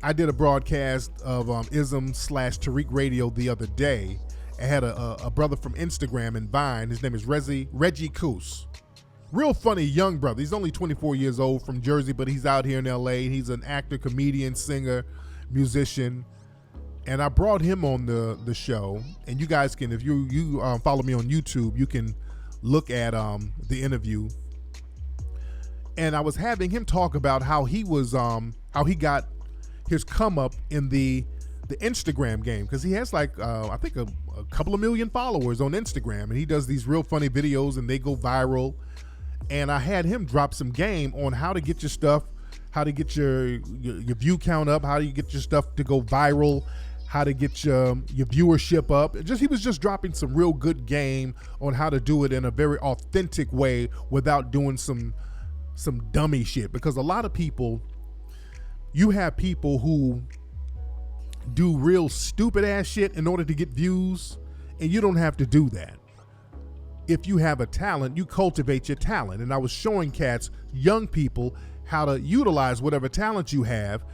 I did a broadcast of Ism/Tariq Radio the other day. I had a brother from Instagram and Vine. His name is Reggie Coos. Real funny young brother. He's only 24 years old, from Jersey, but he's out here in LA. He's an actor, comedian, singer, musician. And I brought him on the show, and you guys can, if you follow me on YouTube, you can look at the interview. And I was having him talk about how he was how he got his come up in the Instagram game, because he has like I think a couple of million followers on Instagram, and he does these real funny videos and they go viral. And I had him drop some game on how to get your stuff, how to get your view count up, how do you get your stuff to go viral, how to get your viewership up. He was just dropping some real good game on how to do it in a very authentic way without doing some dummy shit. Because a lot of people, you have people who do real stupid ass shit in order to get views, and you don't have to do that. If you have a talent, you cultivate your talent. And I was showing cats, young people, how to utilize whatever talent you have,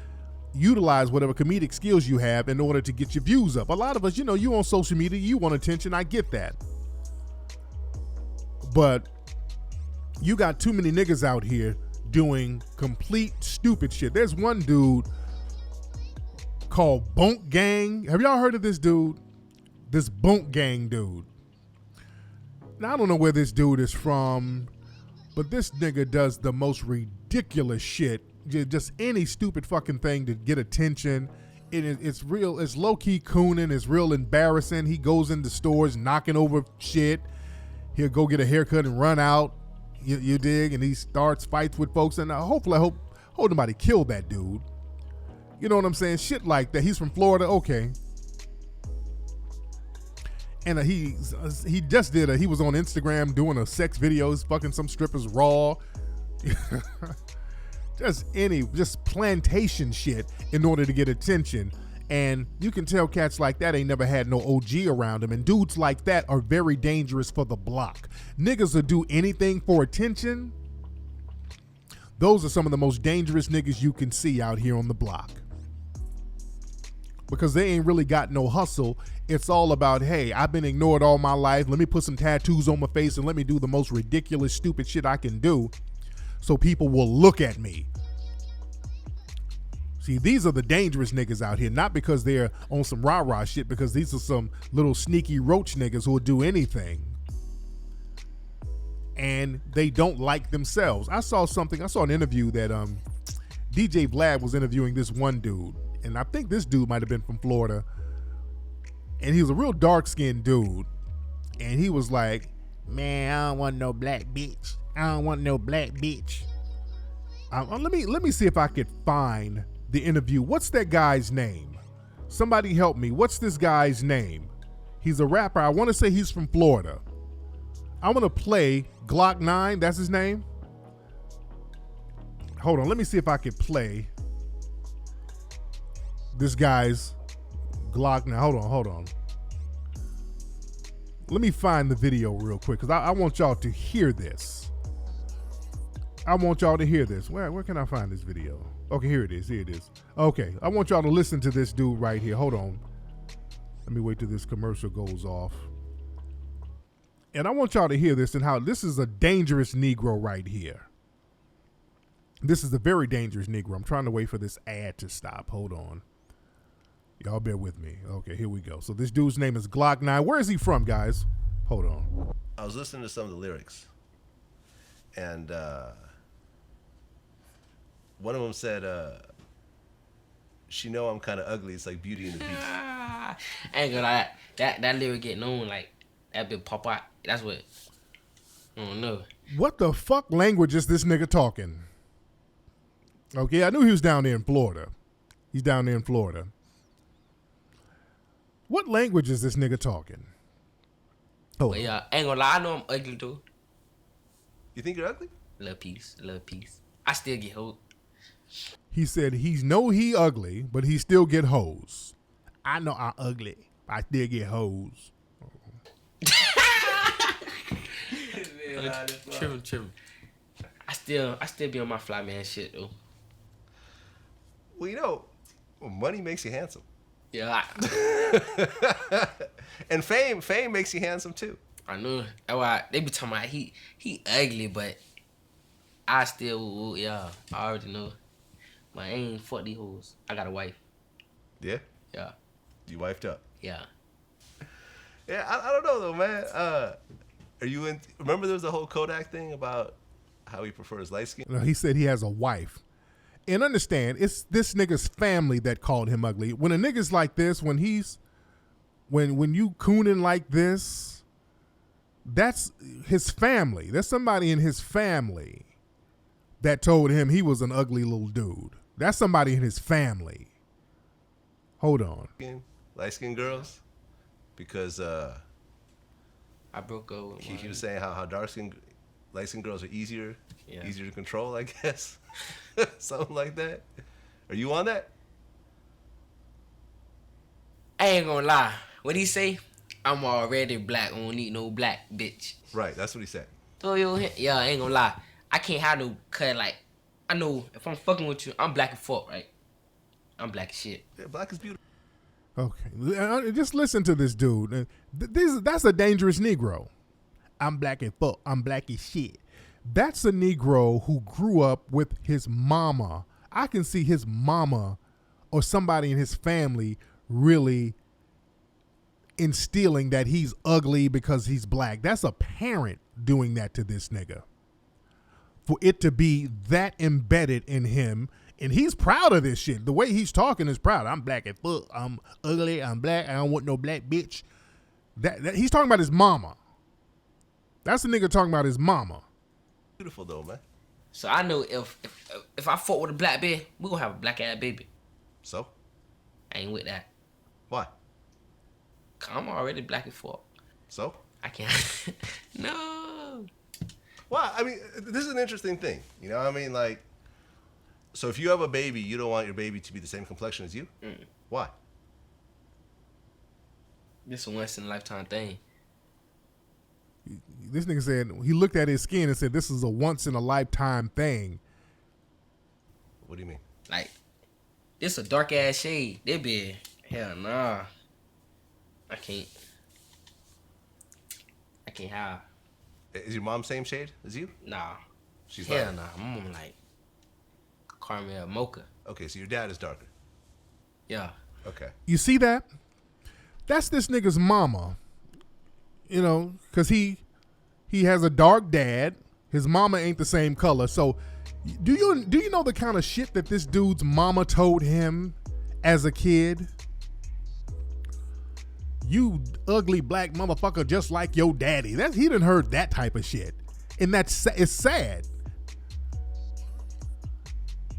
utilize whatever comedic skills you have in order to get your views up. A lot of us, you on social media, you want attention, I get that. But you got too many niggas out here doing complete stupid shit. There's one dude called Bunk Gang. Have y'all heard of this dude? This Bunk Gang dude. Now, I don't know where this dude is from, but this nigga does the most ridiculous shit. Just any stupid fucking thing to get attention. It's real, it's low-key cooning, it's real embarrassing. He goes into stores knocking over shit. He'll go get a haircut and run out. You dig? And he starts fights with folks. And hopefully, I hope nobody killed that dude. You know what I'm saying? Shit like that. He's from Florida. Okay. And he just did he was on Instagram doing a sex video. He's fucking some strippers raw. just plantation shit in order to get attention. And you can tell cats like that ain't never had no OG around them. And dudes like that are very dangerous for the block. Niggas will do anything for attention. Those are some of the most dangerous niggas you can see out here on the block. Because they ain't really got no hustle. It's all about, hey, I've been ignored all my life. Let me put some tattoos on my face and let me do the most ridiculous, stupid shit I can do so people will look at me. See, these are the dangerous niggas out here, not because they're on some rah-rah shit, because these are some little sneaky roach niggas who will do anything. And they don't like themselves. I saw an interview that DJ Vlad was interviewing this one dude. And I think this dude might have been from Florida. And he was a real dark-skinned dude. And he was like, man, I don't want no black bitch. I don't want no black bitch. Let me see if I could find the interview. What's that guy's name? Somebody help me. What's this guy's name? He's a rapper. I want to say he's from Florida. I want to play Glock 9. That's his name? Hold on. Let me see if I could play this guy's Glock 9. Hold on. Let me find the video real quick, because I want y'all to hear this. Where can I find this video? Okay, here it is. Okay, I want y'all to listen to this dude right here. Hold on. Let me wait till this commercial goes off. And I want y'all to hear this, and how this is a dangerous Negro right here. This is a very dangerous Negro. I'm trying to wait for this ad to stop. Hold on. Y'all bear with me. Okay, here we go. So this dude's name is Glock 9. Where is he from, guys? Hold on. I was listening to some of the lyrics, and one of them said, "She know I'm kind of ugly. It's like Beauty and the Beast." I ain't gonna lie. That lyric get known like that bit pop out. That's what. I don't know. What the fuck language is this nigga talking? Okay, I knew he was down there in Florida. He's down there in Florida. What language is this nigga talking? Oh, But yeah, ain't gonna lie. I know I'm ugly too. You think you're ugly? Little piece. I still get hoed. he said he ugly, but he still get hoes. I know I'm ugly. I still get hoes. Tripping. I still be on my fly man shit though. Well, you know, money makes you handsome, Yeah, and fame makes you handsome too. I know. That's why they be talking about he ugly, but I still I already know. But I ain't fuck these hoes. I got a wife. Yeah, Yeah, you wifed up. yeah. Yeah, I don't know though, man. Are you in? Remember there was a whole Kodak thing about how he prefers light skin. No, he said he has a wife. And understand, it's this nigga's family that called him ugly. When a nigga's like this, when you cooning like this, that's his family. There's somebody in his family that told him he was an ugly little dude. That's somebody in his family. Hold on. Light skinned girls, because I broke up with he was saying how light skinned girls are easier to control, I guess. Something like that. Are you on that? I ain't gonna lie. What he say? I'm already black. I don't need no black bitch. Right, that's what he said. So yeah, I ain't gonna lie. I can't have no cut. Like, I know if I'm fucking with you, I'm black as fuck, right? I'm black as shit. Yeah, black is beautiful. Okay, just listen to this dude. That's a dangerous Negro. I'm black as fuck. I'm black as shit. That's a Negro who grew up with his mama. I can see his mama or somebody in his family really instilling that he's ugly because he's black. That's a parent doing that to this nigga. For it to be that embedded in him, and he's proud of this shit. The way he's talking is proud. I'm black as fuck. I'm ugly. I'm black. I don't want no black bitch. That he's talking about his mama. That's the nigga talking about his mama. Beautiful though, man. So I know if I fuck with a black bitch, we gonna have a black ass baby. So? I ain't with that. Why? 'Cause I'm already black as fuck. So? I can't. No. Well, I mean, this is an interesting thing. You know what I mean? Like, so if you have a baby, you don't want your baby to be the same complexion as you? Why? This a once in a lifetime thing. This nigga said, he looked at his skin and said, this is a once in a lifetime thing. What do you mean? Like, this a dark ass shade. They be hell nah. I can't have. Is your mom same shade as you? Nah. She's hell not. nah. My mom like caramel mocha. Okay, so your dad is darker. Yeah. Okay. You see that? That's this nigga's mama. You know, because he has a dark dad. His mama ain't the same color. So do you know the kind of shit that this dude's mama told him as a kid? You ugly black motherfucker just like your daddy. He done heard that type of shit. And it's sad.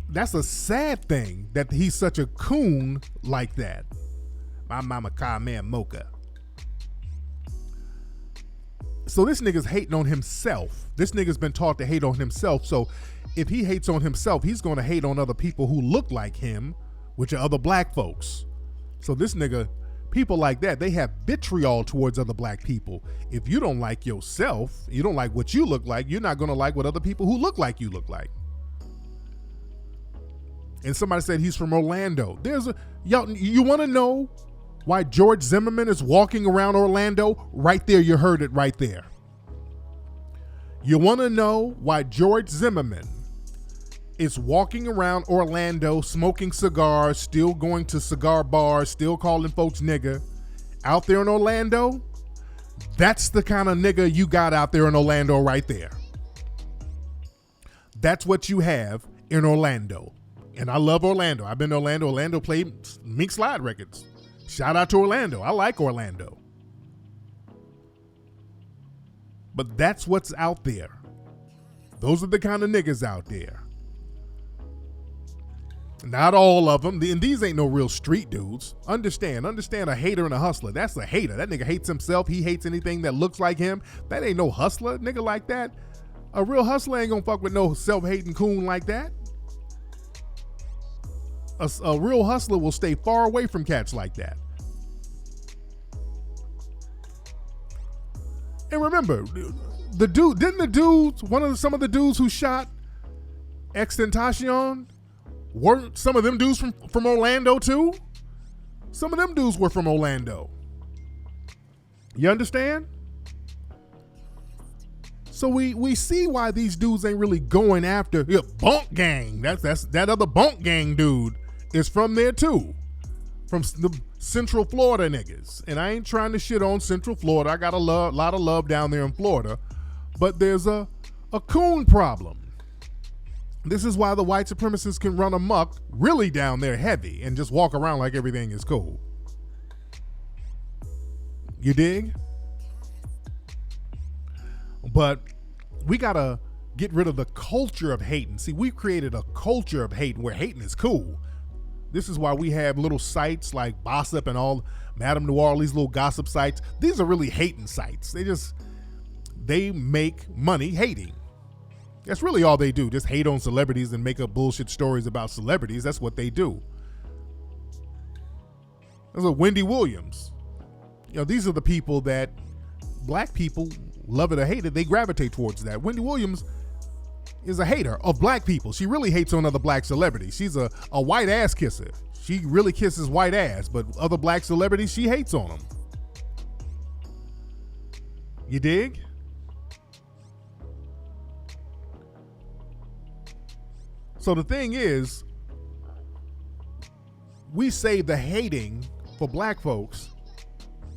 That's a sad thing that he's such a coon like that. My mama called me a mocha. So this nigga's hating on himself. This nigga's been taught to hate on himself. So if he hates on himself, he's going to hate on other people who look like him, which are other black folks. So this nigga, people like that, they have vitriol towards other black people. If you don't like yourself, you don't like what you look like, you're not going to like what other people who look like you look like. And somebody said he's from Orlando. Y'all, you want to know why George Zimmerman is walking around Orlando? Right there, you heard it right there. You want to know why George Zimmerman is walking around Orlando smoking cigars, still going to cigar bars, still calling folks nigga, out there in Orlando, that's the kind of nigga you got out there in Orlando right there. That's what you have in Orlando. And I love Orlando. I've been to Orlando. Orlando played Mink Slide records. Shout out to Orlando. I like Orlando. But that's what's out there. Those are the kind of niggas out there. Not all of them. And these ain't no real street dudes. Understand a hater and a hustler. That's a hater. That nigga hates himself. He hates anything that looks like him. That ain't no hustler. Nigga like that. A real hustler ain't gonna fuck with no self-hating coon like that. A real hustler will stay far away from cats like that. And remember, some of the dudes who shot XXXTentacion, weren't some of them dudes from Orlando too? Some of them dudes were from Orlando. You understand? So we see why these dudes ain't really going after Bunk Gang. That's that other Bunk Gang dude is from there too. From the Central Florida niggas. And I ain't trying to shit on Central Florida. I got a lot of love down there in Florida. But there's a coon problem. This is why the white supremacists can run amok really down there heavy and just walk around like everything is cool. You dig? But we gotta get rid of the culture of hating. See, we've created a culture of hating where hating is cool. This is why we have little sites like Gossip and all Madame Noir, these little gossip sites. These are really hating sites. They make money hating. That's really all they do. Just hate on celebrities and make up bullshit stories about celebrities. That's what they do. There's a Wendy Williams. These are the people that black people, love it or hate it, they gravitate towards that. Wendy Williams is a hater of black people. She really hates on other black celebrities. She's a white ass kisser. She really kisses white ass, but other black celebrities, she hates on them. You dig? So the thing is, we save the hating for black folks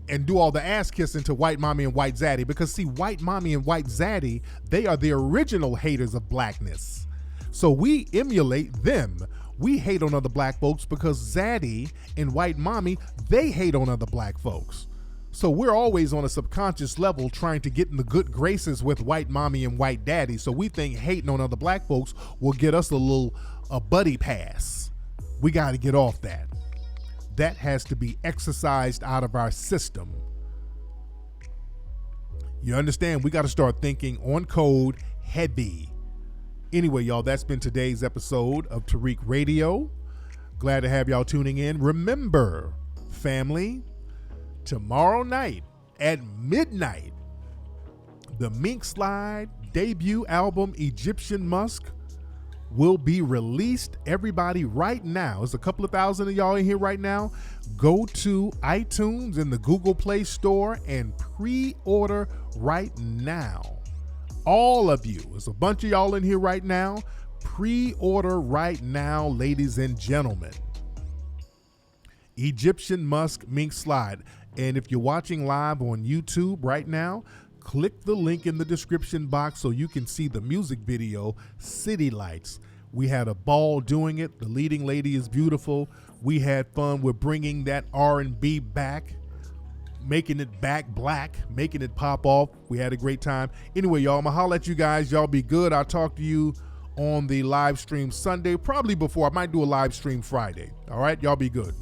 and do all the ass kissing to white mommy and white zaddy, because see, white mommy and white zaddy, they are the original haters of blackness. So we emulate them. We hate on other black folks because zaddy and white mommy, they hate on other black folks. So we're always on a subconscious level trying to get in the good graces with white mommy and white daddy. So we think hating on other black folks will get us a buddy pass. We got to get off that. That has to be exercised out of our system. You understand? We got to start thinking on code heavy. Anyway, y'all, that's been today's episode of Tariq Radio. Glad to have y'all tuning in. Remember, family, tomorrow night at midnight, the Mink Slide debut album, Egyptian Musk, will be released. Everybody, right now, there's a couple of thousand of y'all in here right now. Go to iTunes and the Google Play Store and pre-order right now. All of you, there's a bunch of y'all in here right now. Pre-order right now, ladies and gentlemen. Egyptian Musk, Mink Slide. And if you're watching live on YouTube right now, click the link in the description box so you can see the music video, City Lights. We had a ball doing it. The leading lady is beautiful. We had fun with bringing that R&B back, making it back black, making it pop off. We had a great time. Anyway, y'all, I'm going to holler at you guys. Y'all be good. I'll talk to you on the live stream Sunday, probably before. I might do a live stream Friday. All right, y'all be good.